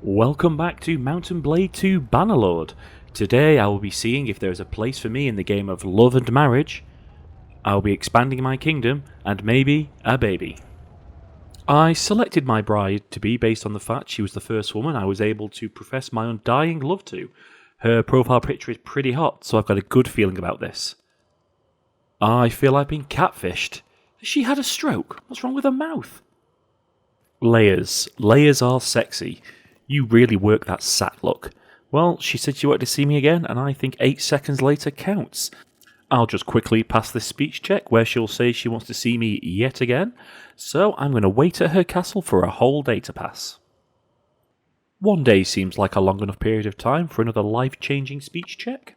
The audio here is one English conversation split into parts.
Welcome back to Mountain Blade 2 Bannerlord. Today I will be seeing if there is a place for me in the game of love and marriage. I'll be expanding my kingdom, and maybe a baby. I selected my bride to be based on the fact she was the first woman I was able to profess my undying love to. Her profile picture is pretty hot, so I've got a good feeling about this. I feel I've been catfished. Has she had a stroke? What's wrong with her mouth? Layers. Layers are sexy. You really work that sack look. Well, she said she wanted to see me again, and I think 8 seconds later counts. I'll just quickly pass this speech check where she'll say she wants to see me yet again, so I'm going to wait at her castle for a whole day to pass. 1 day seems like a long enough period of time for another life-changing speech check.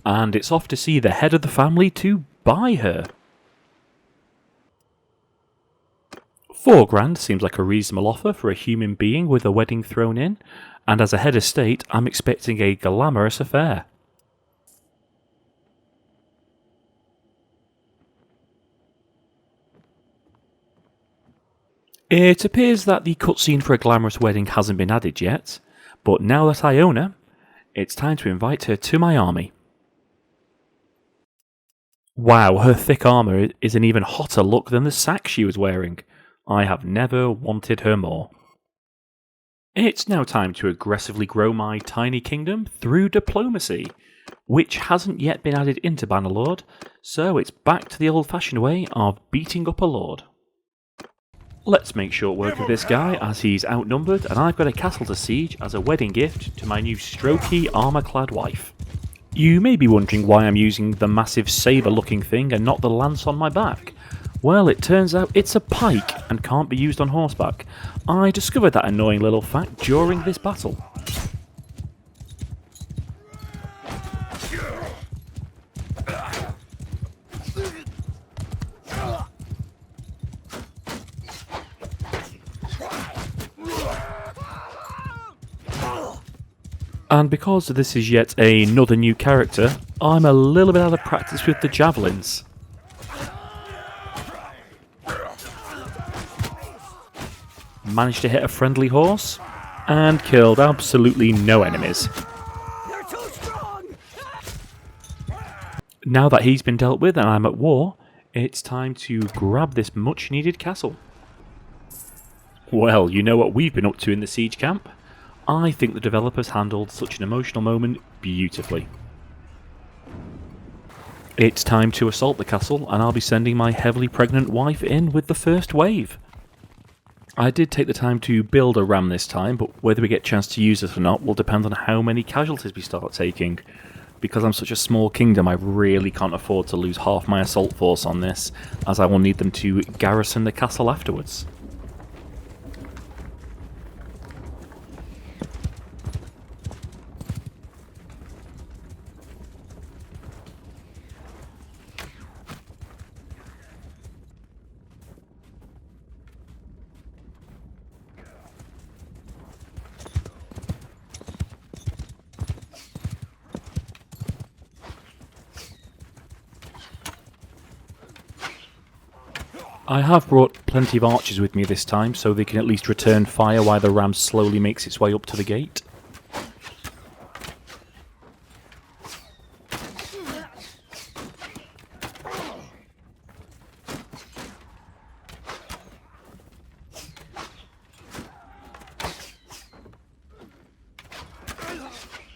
And it's off to see the head of the family to buy her. £4 seems like a reasonable offer for a human being with a wedding thrown in, and as a head of state, I'm expecting a glamorous affair. It appears that the cutscene for a glamorous wedding hasn't been added yet, but now that I own her, it's time to invite her to my army. Wow, her thick armour is an even hotter look than the sack she was wearing. I have never wanted her more. It's now time to aggressively grow my tiny kingdom through diplomacy, which hasn't yet been added into Bannerlord, so it's back to the old-fashioned way of beating up a lord. Let's make short work of this guy as he's outnumbered and I've got a castle to siege as a wedding gift to my new strokey armour-clad wife. You may be wondering why I'm using the massive sabre-looking thing and not the lance on my back. Well, it turns out it's a pike and can't be used on horseback. I discovered that annoying little fact during this battle. And because this is yet another new character, I'm a little bit out of practice with the javelins. Managed to hit a friendly horse, and killed absolutely no enemies. You're too strong. Now that he's been dealt with and I'm at war, it's time to grab this much needed castle. Well, you know what we've been up to in the siege camp? I think the developers handled such an emotional moment beautifully. It's time to assault the castle, and I'll be sending my heavily pregnant wife in with the first wave. I did take the time to build a ram this time, but whether we get a chance to use it or not will depend on how many casualties we start taking. Because I'm such a small kingdom, I really can't afford to lose half my assault force on this, as I will need them to garrison the castle afterwards. I have brought plenty of archers with me this time, so they can at least return fire while the ram slowly makes its way up to the gate.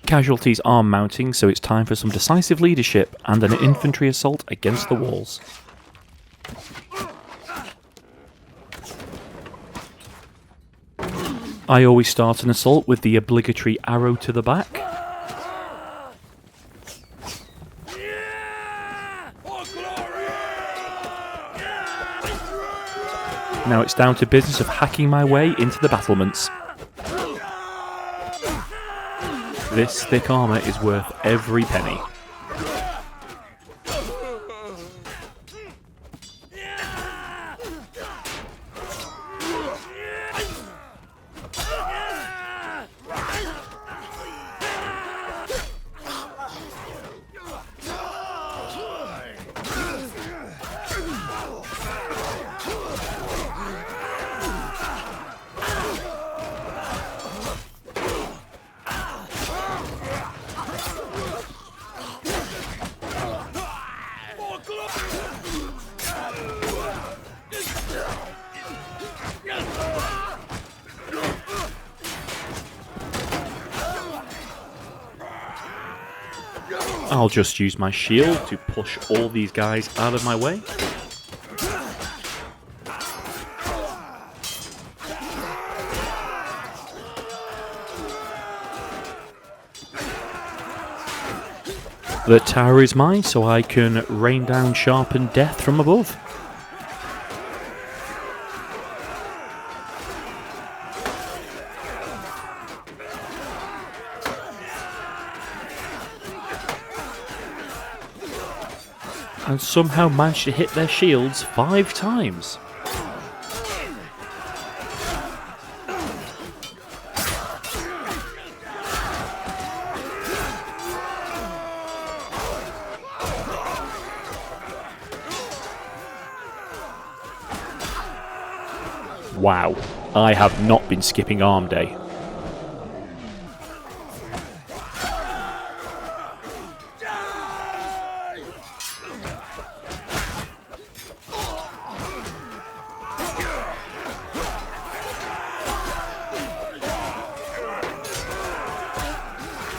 Casualties are mounting, so it's time for some decisive leadership and an infantry assault against the walls. I always start an assault with the obligatory arrow to the back. Now it's down to business of hacking my way into the battlements. This thick armour is worth every penny. I'll just use my shield to push all these guys out of my way. The tower is mine, so I can rain down sharpened death from above. And somehow managed to hit their shields 5 times. Wow, I have not been skipping arm day.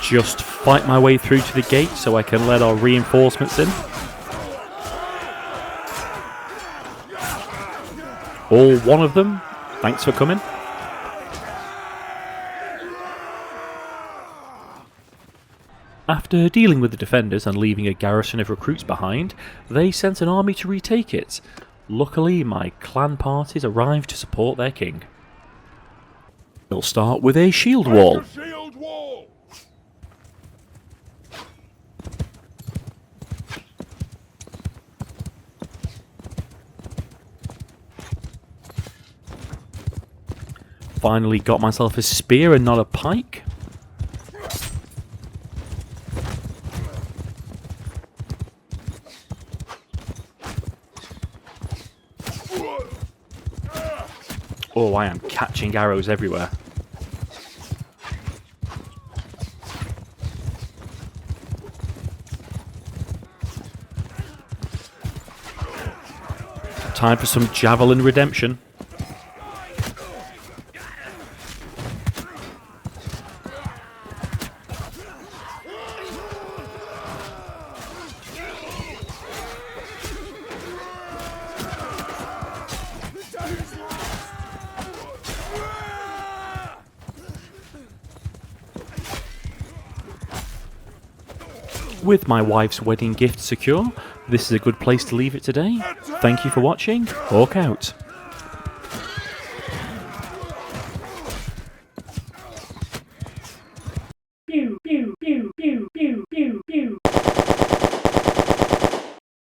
Just fight my way through to the gate so I can let our reinforcements in. All one of them. Thanks for coming. After dealing with the defenders and leaving a garrison of recruits behind, they sent an army to retake it. Luckily, my clan parties arrived to support their king. We'll start with a shield wall. Finally got myself a spear and not a pike. Oh, I am catching arrows everywhere. Time for some javelin redemption. With my wife's wedding gift secure, this is a good place to leave it today. Thank you for watching. Hawk out.